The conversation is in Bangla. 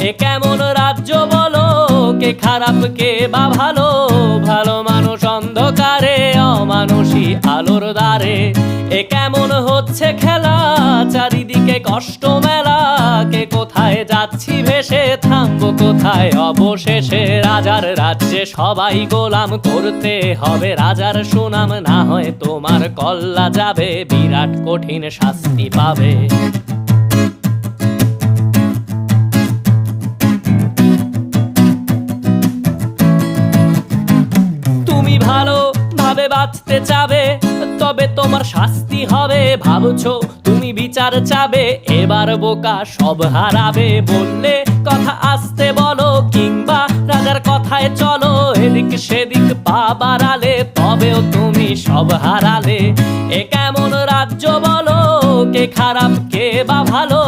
এ কেমন রাজ্য বলো, কে খারাপ কে বা ভালো? ভালো মানুষ অন্ধকারে, অমানুষী আলোর দ্বারে। এ কেমন হচ্ছে খেলা, চারিদিকে কষ্ট মেলা। কে কোথায় যাচ্ছি ভেসে, থামবো কোথায় অবশেষে? রাজার রাজ্যে সবাই গোলাম, করতে হবে রাজার সুনাম। না হয় তোমার কল্লা যাবে, বিরাট কঠিন শাস্তি পাবে। তুমি ভালো ভাবে বাঁচতে চাবে, তবে তোমার শাস্তি হবে। ভাবছো তুমি বিচার চাবে, এবার বোকা সব হারাবে। বললে কথা আস্তে বলো, কিংবা রাজার কথায় চলো। এদিক সেদিক পা বাড়ালে, তবেও তুমি সব হারালে। এ কেমন রাজ্য বলো, কে খারাপ কে বা ভালো?